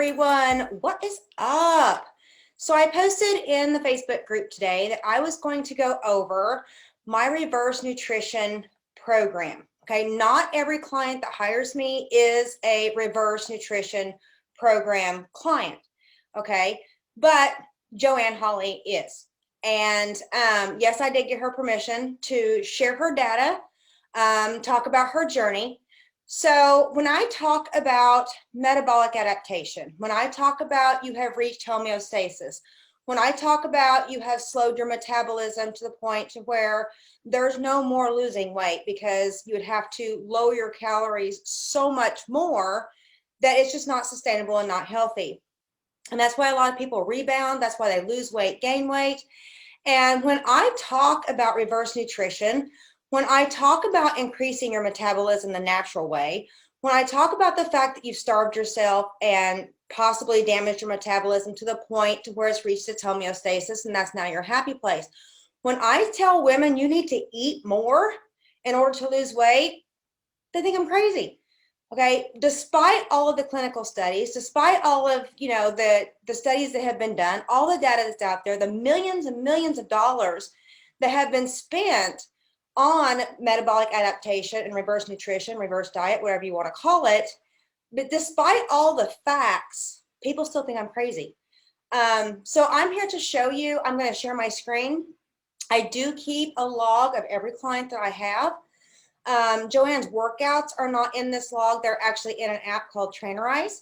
everyone, what is up? So I posted in the Facebook group today that I was going to go over my reverse nutrition program. Okay, not every client that hires me is a reverse nutrition program client. Okay, but JoAnne Holly is. And yes, I did get her permission to share her data, talk about her journey. So when I talk about metabolic adaptation, when I talk about you have reached homeostasis, when I talk about you have slowed your metabolism to the point to where there's no more losing weight because you would have to lower your calories so much more that it's just not sustainable and not healthy. And that's why a lot of people rebound. That's why they lose weight, gain weight. And when I talk about reverse nutrition, when I talk about increasing your metabolism the natural way, when I talk about the fact that you've starved yourself and possibly damaged your metabolism to the point to where it's reached its homeostasis and that's now your happy place. When I tell women you need to eat more in order to lose weight, they think I'm crazy. Okay, despite all of the clinical studies, despite all of the studies that have been done, all the data that's out there, the millions and millions of dollars that have been spent on metabolic adaptation and reverse nutrition, reverse diet, whatever you want to call it. But despite all the facts, people still think I'm crazy. So I'm here to show you, I'm going to share my screen. I do keep a log of every client that I have. JoAnne's workouts are not in this log. They're actually in an app called Trainerize,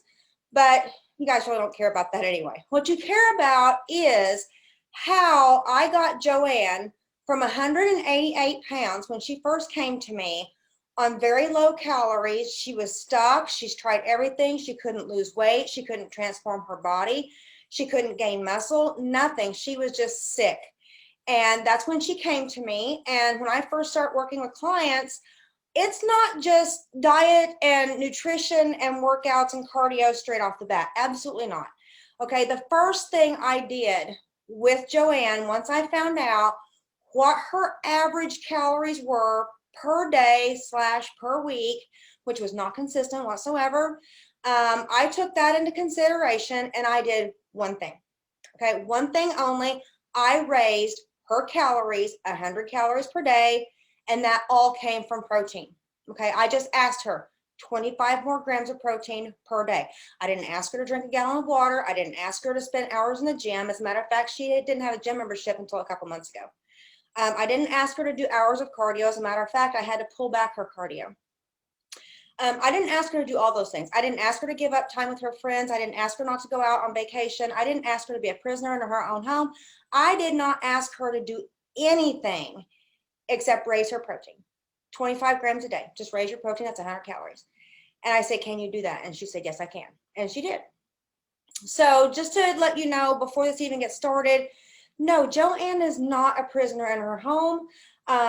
but you guys really don't care about that anyway. What you care about is how I got JoAnne from 188 pounds when she first came to me on very low calories. She was stuck. She's tried everything. She couldn't lose weight. She couldn't transform her body. She couldn't gain muscle, nothing. She was just sick. And that's when she came to me. And when I first start working with clients, it's not just diet and nutrition and workouts and cardio straight off the bat. Absolutely not. Okay, the first thing I did with JoAnne, once I found out what her average calories were per day / per week, which was not consistent whatsoever, I took that into consideration and I did one thing. Okay, one thing only. I raised her calories 100 calories per day, and that all came from protein. Okay, I just asked her 25 more grams of protein per day. I didn't ask her to drink a gallon of water. I didn't ask her to spend hours in the gym. As a matter of fact, she didn't have a gym membership until a couple months ago. I didn't ask her to do hours of cardio. As a matter of fact, I had to pull back her cardio. I didn't ask her to do all those things. I didn't ask her to give up time with her friends. I didn't ask her not to go out on vacation. I didn't ask her to be a prisoner in her own home. I did not ask her to do anything except raise her protein. 25 grams a day. Just raise your protein. That's 100 calories. And I said, can you do that? And she said, yes, I can. And she did. So just to let you know, before this even gets started, no, JoAnne is not a prisoner in her home.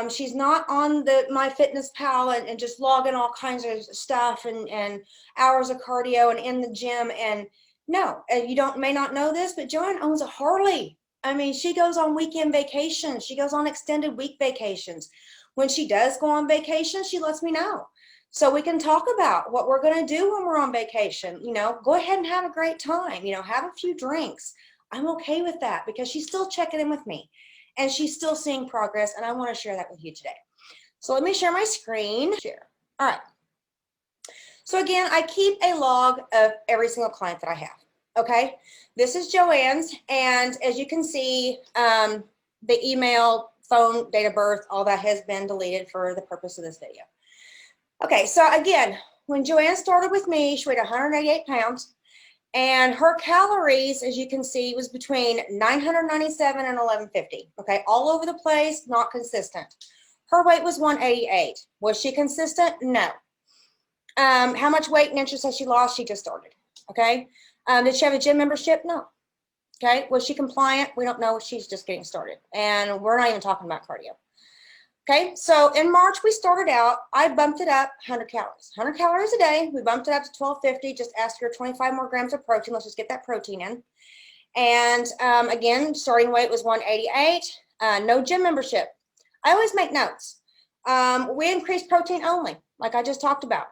She's not on the MyFitnessPal and just logging all kinds of stuff and hours of cardio and in the gym. And no, you may not know this, but JoAnne owns a Harley. I mean, she goes on weekend vacations. She goes on extended week vacations. When she does go on vacation, she lets me know. So we can talk about what we're going to do when we're on vacation. Go ahead and have a great time. Have a few drinks. I'm okay with that because she's still checking in with me and she's still seeing progress. And I want to share that with you today. So let me share my screen. Share. All right. So again, I keep a log of every single client that I have. Okay. This is JoAnne's. And as you can see, the email, phone, date of birth, all that has been deleted for the purpose of this video. Okay. So again, when JoAnne started with me, she weighed 188 pounds. And her calories, as you can see, was between 997 and 1150. Okay, all over the place, not consistent. Her weight was 188. Was she consistent? No. How much weight in inches has she lost? She just started. Okay. Did she have a gym membership? No. Okay. Was she compliant? We don't know. She's just getting started. And we're not even talking about cardio. Okay, so in March, we started out, I bumped it up 100 calories. 100 calories a day. We bumped it up to 1250, just asked her 25 more grams of protein. Let's just get that protein in. And again, starting weight was 188. No gym membership. I always make notes. We increased protein only, like I just talked about.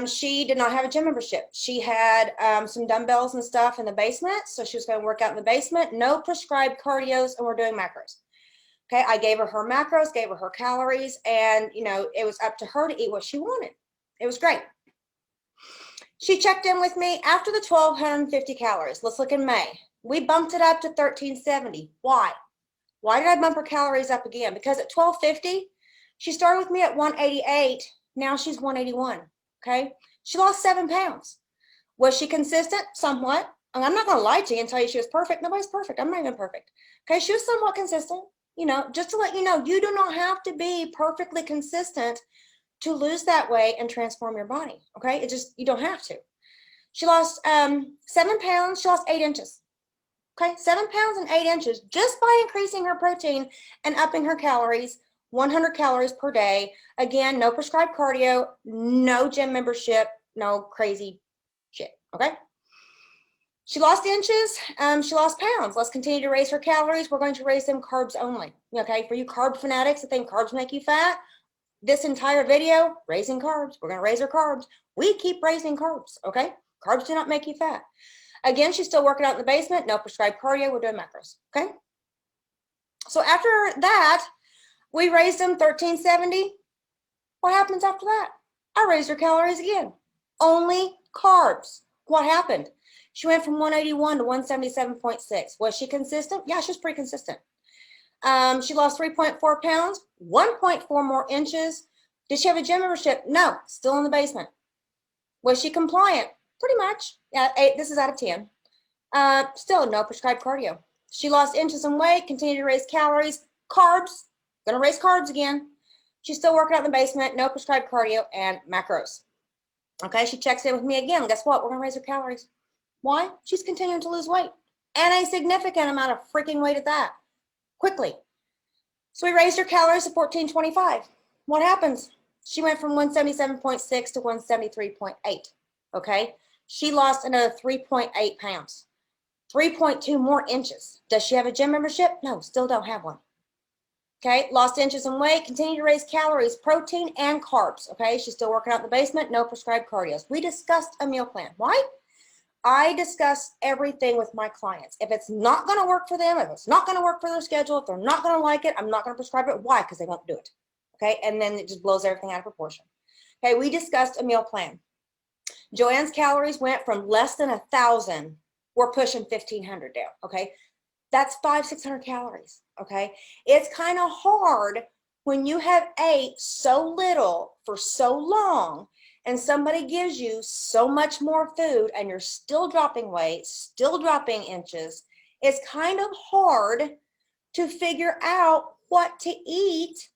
She did not have a gym membership. She had some dumbbells and stuff in the basement. So she was going to work out in the basement, no prescribed cardios, and we're doing macros. Okay. I gave her macros, gave her calories, and it was up to her to eat what she wanted. It was great. She checked in with me after the 1,250 calories. Let's look in May. We bumped it up to 1,370. Why? Why did I bump her calories up again? Because at 1,250, she started with me at 188. Now she's 181. Okay. She lost 7 pounds. Was she consistent? Somewhat. And I'm not going to lie to you and tell you she was perfect. Nobody's perfect. I'm not even perfect. Okay. She was somewhat consistent. Just to let you know, you do not have to be perfectly consistent to lose that weight and transform your body. Okay. You don't have to. She lost 7 pounds. She lost 8 inches. Okay. 7 pounds and 8 inches just by increasing her protein and upping her calories, 100 calories per day. Again, no prescribed cardio, no gym membership, no crazy shit. Okay. She lost inches. She lost pounds. Let's continue to raise her calories. We're going to raise them carbs only. Okay. For you carb fanatics that think carbs make you fat, this entire video, raising carbs. We're going to raise her carbs. We keep raising carbs. Okay. Carbs do not make you fat. Again, she's still working out in the basement. No prescribed cardio. We're doing macros. Okay. So after that, we raised them 1,370. What happens after that? I raised her calories again. Only carbs. What happened? She went from 181 to 177.6. Was she consistent? Yeah, she was pretty consistent. She lost 3.4 pounds, 1.4 more inches. Did she have a gym membership? No, still in the basement. Was she compliant? Pretty much. Yeah, 8. This is out of 10. Still no prescribed cardio. She lost inches in weight, continued to raise calories, carbs. Gonna raise carbs again. She's still working out in the basement, no prescribed cardio, and macros. Okay, she checks in with me again. Guess what? We're gonna raise her calories. Why? She's continuing to lose weight, and a significant amount of freaking weight at that, quickly. So we raised her calories to 1,425. What happens? She went from 177.6 to 173.8. Okay, she lost another 3.8 pounds, 3.2 more inches. Does she have a gym membership? No, still don't have one. Okay, lost inches in weight, continue to raise calories, protein, and carbs. Okay, she's still working out in the basement, no prescribed cardios. We discussed a meal plan. Why? I discuss everything with my clients. If it's not going to work for them, if it's not going to work for their schedule, if they're not going to like it, I'm not going to prescribe it. Why? Because they won't do it. Okay, and then it just blows everything out of proportion. Okay, we discussed a meal plan. JoAnne's calories went from less than 1,000. We're pushing 1,500 down. Okay, that's 500-600 calories. Okay, it's kind of hard when you have ate so little for so long and somebody gives you so much more food and you're still dropping weight, still dropping inches. It's kind of hard to figure out what to eat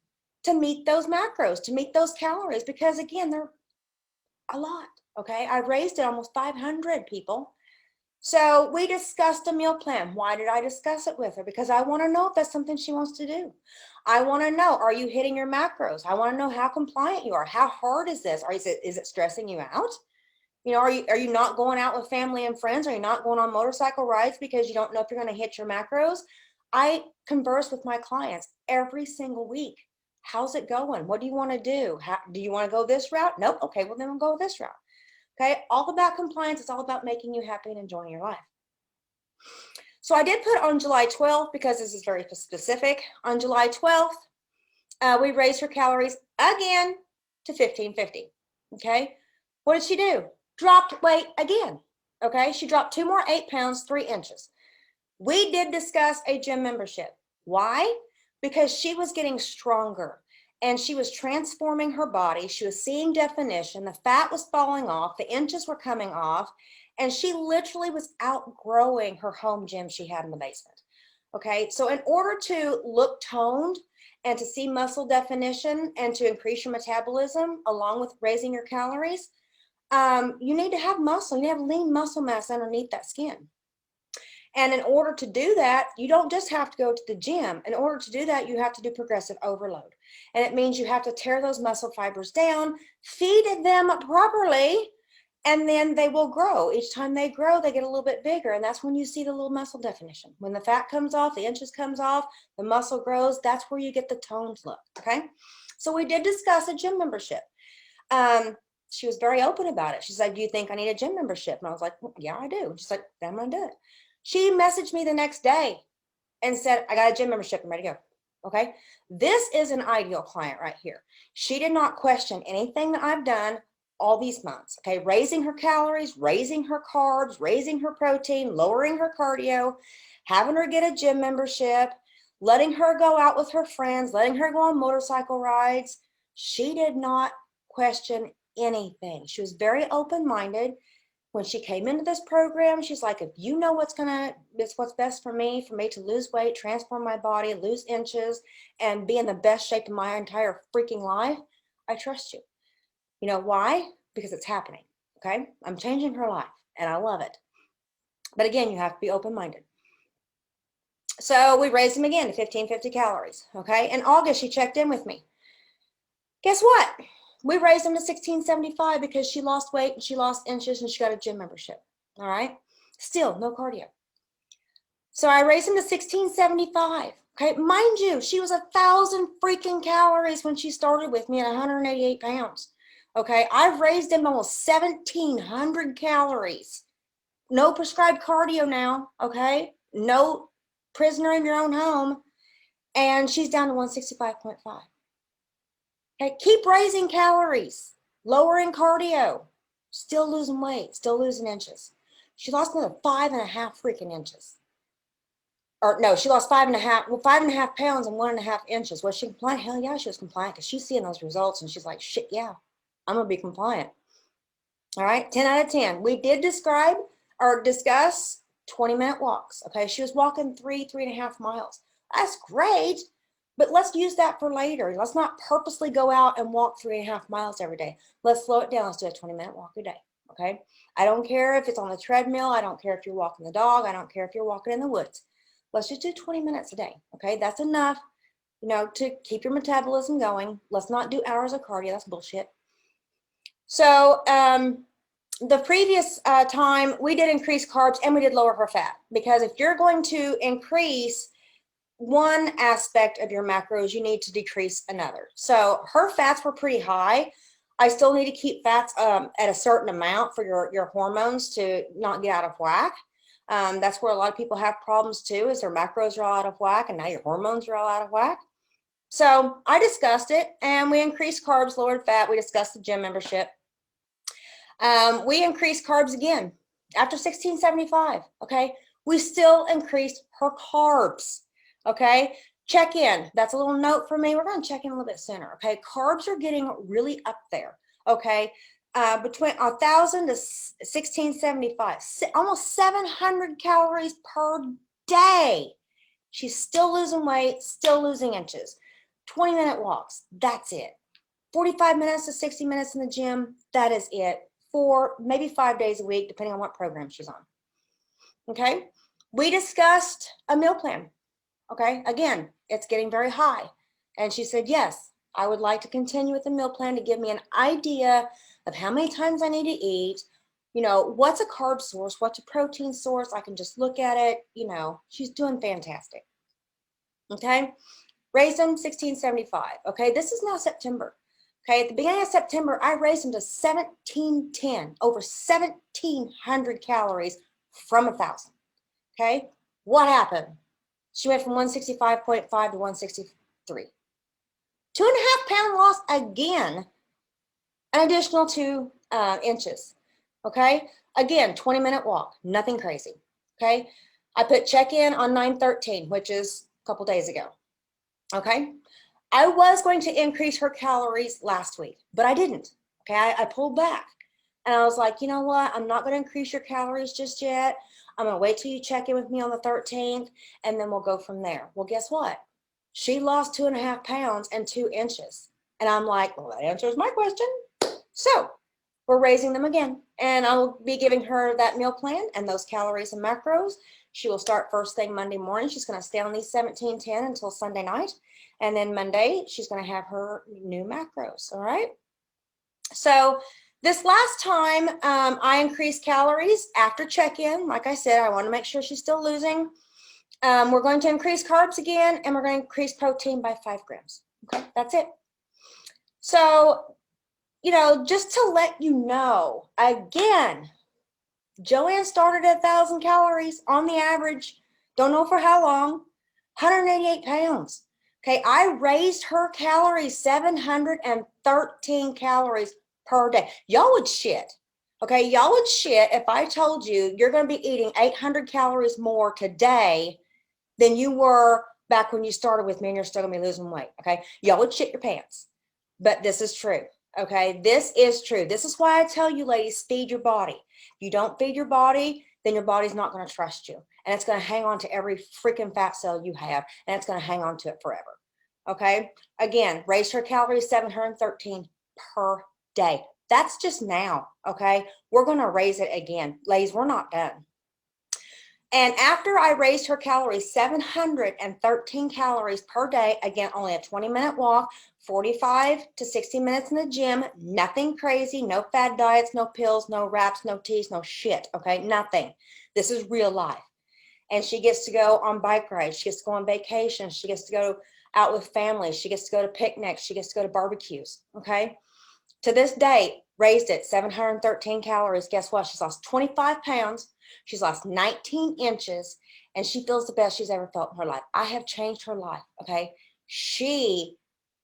to meet those macros, to meet those calories, because again, they're a lot. Okay, I raised it almost 500 people. So we discussed a meal plan. Why did I discuss it with her? Because I want to know if that's something she wants to do. I want to know, are you hitting your macros? I want to know how compliant you are. How hard is this? Is it stressing you out? Are you not going out with family and friends? Are you not going on motorcycle rides because you don't know if you're going to hit your macros? I converse with my clients every single week. How's it going? What do you want to do? Do you want to go this route? Nope. Okay, well then we'll go this route. Okay, all about compliance. It's all about making you happy and enjoying your life. So I did put on July 12th because this is very specific. On July 12th, we raised her calories again to 1,550. Okay, what did she do? Dropped weight again. Okay, she dropped 2 more 8 pounds, 3 inches. We did discuss a gym membership. Why? Because she was getting stronger. And she was transforming her body. She was seeing definition. The fat was falling off. The inches were coming off. And she literally was outgrowing her home gym she had in the basement. Okay, so in order to look toned and to see muscle definition and to increase your metabolism along with raising your calories, you need to have muscle. You need to have lean muscle mass underneath that skin. And in order to do that, you don't just have to go to the gym. In order to do that, you have to do progressive overload. And it means you have to tear those muscle fibers down, feed them properly, and then they will grow. Each time they grow, they get a little bit bigger. And that's when you see the little muscle definition. When the fat comes off, the inches comes off, the muscle grows, that's where you get the toned look, okay? So we did discuss a gym membership. she was very open about it. She's like, do you think I need a gym membership? And I was like, well, yeah, I do. She's like, then I'm going to do it. She messaged me the next day and said, I got a gym membership. I'm ready to go. Okay. This is an ideal client right here. She did not question anything that I've done all these months. Okay. Raising her calories, raising her carbs, raising her protein, lowering her cardio, having her get a gym membership, letting her go out with her friends, letting her go on motorcycle rides. She did not question anything. She was very open-minded. When she came into this program, she's like, if you know what's best for me to lose weight, transform my body, lose inches, and be in the best shape of my entire freaking life, I trust you. You know why? Because it's happening. Okay. I'm changing her life and I love it. But again, you have to be open-minded. So we raised them again to 1550 calories. Okay. In August, she checked in with me. Guess what? We raised them to 1675 because she lost weight and she lost inches and she got a gym membership. All right. Still no cardio. So I raised them to 1675. Okay. Mind you, she was 1,000 freaking calories when she started with me at 188 pounds. Okay. I've raised them almost 1,700 calories. No prescribed cardio now. Okay. No prisoner in your own home. And she's down to 165.5. Okay, keep raising calories, lowering cardio, still losing weight, still losing inches. She lost another 5.5 freaking inches. Or no, she lost 5.5 pounds and 1.5 inches. Was she compliant? Hell yeah, she was compliant because she's seeing those results and she's like, shit, yeah, I'm gonna be compliant. All right, 10 out of 10. We did discuss 20-minute walks. Okay, she was walking 3.5 miles. That's great. But let's use that for later. Let's not purposely go out and walk 3.5 miles every day. Let's slow it down. Let's do a 20-minute walk a day. Okay. I don't care if it's on the treadmill. I don't care if you're walking the dog. I don't care if you're walking in the woods. Let's just do 20 minutes a day. Okay. That's enough, to keep your metabolism going. Let's not do hours of cardio. That's bullshit. So, the previous time we did increase carbs and we did lower her fat, because if you're going to increase one aspect of your macros, you need to decrease another. So her fats were pretty high. I still need to keep fats at a certain amount for your hormones to not get out of whack. That's where a lot of people have problems too, is their macros are all out of whack and now your hormones are all out of whack. So I discussed it and we increased carbs, lowered fat. We discussed the gym membership. We increased carbs again after 1675. Okay. We still increased her carbs. Okay, check in. That's a little note for me. We're going to check in a little bit sooner. Okay, carbs are getting really up there. Okay, between 1,000 to 1675, almost 700 calories per day. She's still losing weight, still losing inches. 20-minute walks. That's it. 45 minutes to 60 minutes in the gym. That is it. 4, maybe 5 days a week, depending on what program she's on. Okay, we discussed a meal plan. Okay, again, it's getting very high. And she said, yes, I would like to continue with the meal plan to give me an idea of how many times I need to eat, what's a carb source, what's a protein source. I can just look at it, she's doing fantastic. Okay, raised them 1675. Okay, this is now September. Okay, at the beginning of September, I raised them to 1710, over 1,700 calories from 1,000. Okay, what happened? She went from 165.5 to 163. 2.5 pound loss again, an additional 2 inches. Okay, again, 20-minute walk, nothing crazy. Okay, I put check in on 9/13, which is a couple days ago. Okay, I was going to increase her calories last week, but I didn't. Okay, I pulled back and I was like, you know what? I'm not going to increase your calories just yet. I'm going to wait till you check in with me on the 13th, and then we'll go from there. Well, guess what? She lost 2.5 pounds and 2 inches. And I'm like, well, that answers my question. So we're raising them again. And I will be giving her that meal plan and those calories and macros. She will start first thing Monday morning. She's going to stay on these 1710 until Sunday night. And then Monday, she's going to have her new macros. All right. So this last time, I increased calories after check-in. Like I said, I want to make sure she's still losing. We're going to increase carbs again, and we're going to increase protein by 5 grams. Okay, that's it. So, just to let you know, again, JoAnne started at 1,000 calories on the average. Don't know for how long. 188 pounds. Okay, I raised her calories 713 calories per day. Y'all would shit. Okay, y'all would shit if I told you you're going to be eating 800 calories more today than you were back when you started with me and you're still going to be losing weight. Okay, y'all would shit your pants. But this is true. Okay, this is true. This is why I tell you, ladies, feed your body. If you don't feed your body, then your body's not going to trust you. And it's going to hang on to every freaking fat cell you have. And it's going to hang on to it forever. Okay, again, raise her calories 713 per day. That's just now. Okay, we're going to raise it again. Ladies, we're not done. And after I raised her calories, 713 calories per day, again, only a 20-minute walk, 45 to 60 minutes in the gym, nothing crazy, no fad diets, no pills, no wraps, no teas, no shit, okay, nothing. This is real life. And she gets to go on bike rides. She gets to go on vacation. She gets to go out with family. She gets to go to picnics. She gets to go to barbecues, okay? To this date, raised it 713 calories. Guess what? She's lost 25 pounds. She's lost 19 inches, and she feels the best she's ever felt in her life. I have changed her life, okay? She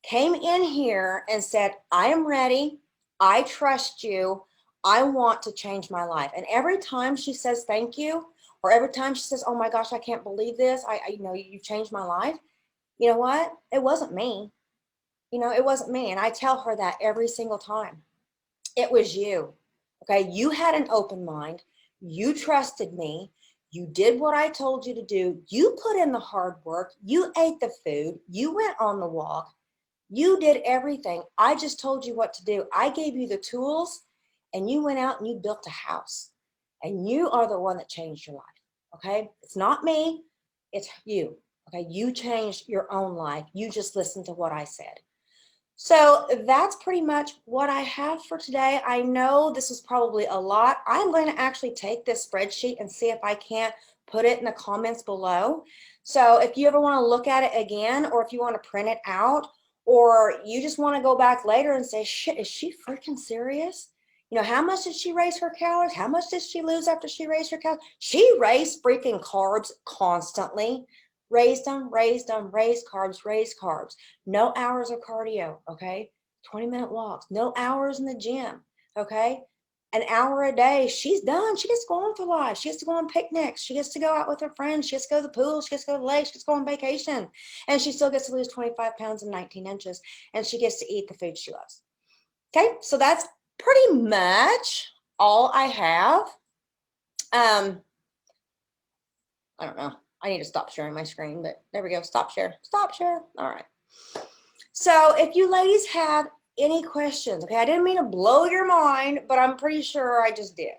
came in here and said, I am ready. I trust you. I want to change my life. And every time she says thank you, or every time she says, oh my gosh, I can't believe this. You've changed my life. You know what? It wasn't me. It wasn't me. And I tell her that every single time. It was you. Okay. You had an open mind. You trusted me. You did what I told you to do. You put in the hard work. You ate the food. You went on the walk. You did everything. I just told you what to do. I gave you the tools, and you went out and you built a house. And you are the one that changed your life. Okay. It's not me. It's you. Okay. You changed your own life. You just listened to what I said. So that's pretty much what I have for today. I know this is probably a lot. I'm going to actually take this spreadsheet and see if I can't put it in the comments below. So if you ever want to look at it again, or if you want to print it out, or you just want to go back later and say, shit, is she freaking serious? How much did she raise her calories? How much did she lose after she raised her calories? She raised freaking carbs constantly. Raised them, raised carbs, raised carbs. No hours of cardio, okay? 20-minute walks, no hours in the gym, okay? An hour a day, she's done. She gets to go on for life. She gets to go on picnics. She gets to go out with her friends. She gets to go to the pool. She gets to go to the lake. She gets to go on vacation. And she still gets to lose 25 pounds and 19 inches. And she gets to eat the food she loves. Okay, so that's pretty much all I have. I don't know. I need to stop sharing my screen, but there we go. Stop share. Stop share. All right. So if you ladies have any questions, okay, I didn't mean to blow your mind, but I'm pretty sure I just did.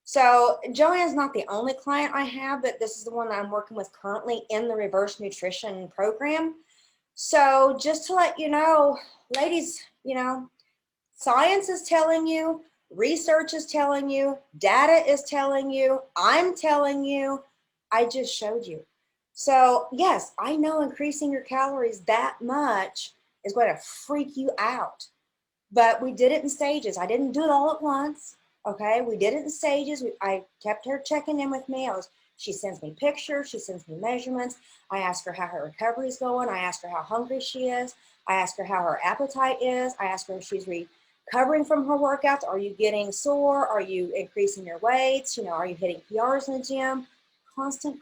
So JoAnne's not the only client I have, but this is the one that I'm working with currently in the reverse nutrition program. So just to let you know, ladies, science is telling you, research is telling you, data is telling you, I'm telling you, I just showed you. So yes, I know increasing your calories that much is going to freak you out, but we did it in stages. I didn't do it all at once. Okay. We did it in stages. I kept her checking in with me. She sends me pictures. She sends me measurements. I ask her how her recovery is going. I ask her how hungry she is. I ask her how her appetite is. I ask her if she's recovering from her workouts. Are you getting sore? Are you increasing your weights? Are you hitting PRs in the gym? Constant.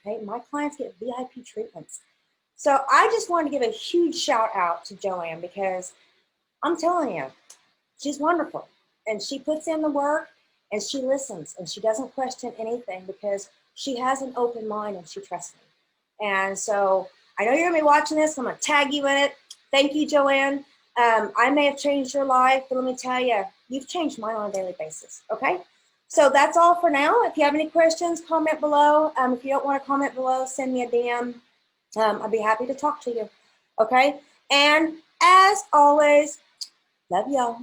Okay. My clients get VIP treatments. So I just wanted to give a huge shout out to JoAnne, because I'm telling you, she's wonderful, and she puts in the work, and she listens, and she doesn't question anything, because she has an open mind and she trusts me. And so I know you're gonna be watching this. I'm gonna tag you in it. Thank you, JoAnne. I may have changed your life, but let me tell you, you've changed mine on a daily basis. Okay. So that's all for now. If you have any questions, comment below. If you don't want to comment below, send me a DM. I'll be happy to talk to you. Okay. And as always, love y'all.